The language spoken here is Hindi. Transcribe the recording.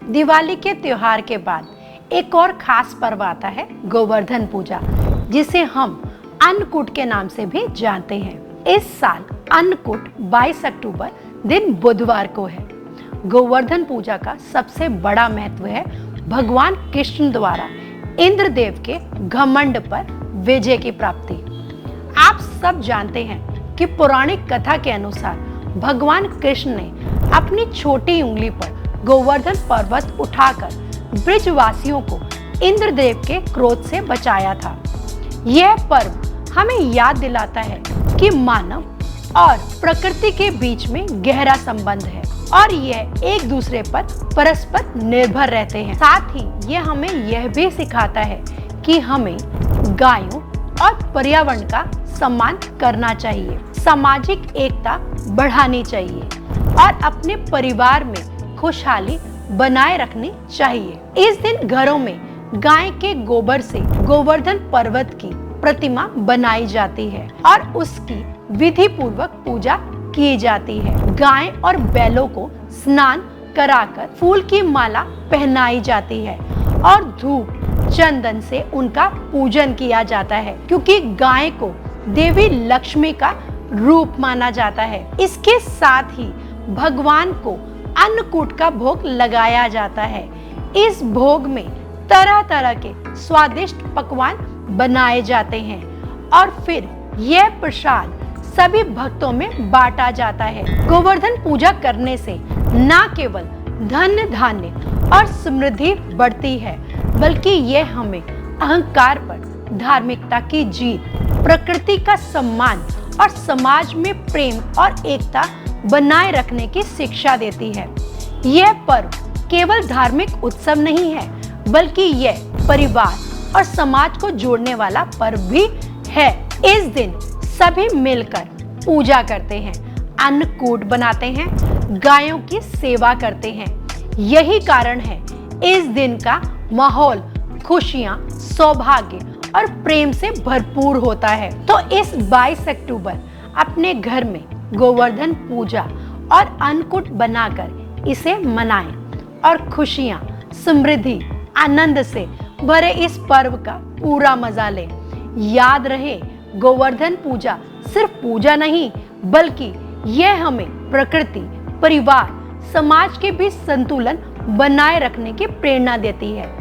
दिवाली के त्योहार के बाद एक और खास पर्व आता है गोवर्धन पूजा, जिसे हम अन्नकूट के नाम से भी जानते हैं। इस साल अन्नकूट 22 अक्टूबर दिन बुधवार को है। गोवर्धन पूजा का सबसे बड़ा महत्व है भगवान कृष्ण द्वारा इंद्रदेव के घमंड पर विजय की प्राप्ति। आप सब जानते हैं कि पौराणिक कथा के अनुसार भगवान कृष्ण ने अपनी छोटी उंगली पर गोवर्धन पर्वत उठाकर ब्रजवासियों को इंद्रदेव के क्रोध से बचाया था। यह पर्व हमें याद दिलाता है कि मानव और प्रकृति के बीच में गहरा संबंध है और यह एक दूसरे पर परस्पर निर्भर रहते हैं। साथ ही यह हमें यह भी सिखाता है कि हमें गायों और पर्यावरण का सम्मान करना चाहिए, सामाजिक एकता बढ़ानी चाहिए और अपने परिवार में खुशहाली बनाए रखनी चाहिए। इस दिन घरों में गाय के गोबर से गोवर्धन पर्वत की प्रतिमा बनाई जाती है और उसकी विधि पूर्वक पूजा की जाती है। गाय और बैलों को स्नान कराकर फूल की माला पहनाई जाती है और धूप चंदन से उनका पूजन किया जाता है, क्योंकि गाय को देवी लक्ष्मी का रूप माना जाता है। इसके साथ ही भगवान को अन्नकूट का भोग लगाया जाता है। इस भोग में तरह तरह के स्वादिष्ट पकवान बनाए जाते हैं और फिर यह प्रसाद सभी भक्तों में बांटा जाता है। गोवर्धन पूजा करने से न केवल धन धान्य और समृद्धि बढ़ती है, बल्कि यह हमें अहंकार पर धार्मिकता की जीत, प्रकृति का सम्मान और समाज में प्रेम और एकता बनाए रखने की शिक्षा देती है। यह पर्व केवल धार्मिक उत्सव नहीं है, बल्कि यह परिवार और समाज को जोड़ने वाला पर्व भी है। इस दिन सभी मिलकर पूजा करते हैं, अन्नकूट बनाते हैं, गायों की सेवा करते हैं। यही कारण है इस दिन का माहौल खुशियां, सौभाग्य और प्रेम से भरपूर होता है। तो इस 22 अक्टूबर अपने घर में गोवर्धन पूजा और अन्नकूट बनाकर इसे मनाएं और खुशियां, समृद्धि, आनंद से भरे इस पर्व का पूरा मजा लें। याद रहे, गोवर्धन पूजा सिर्फ पूजा नहीं, बल्कि यह हमें प्रकृति, परिवार, समाज के बीच संतुलन बनाए रखने की प्रेरणा देती है।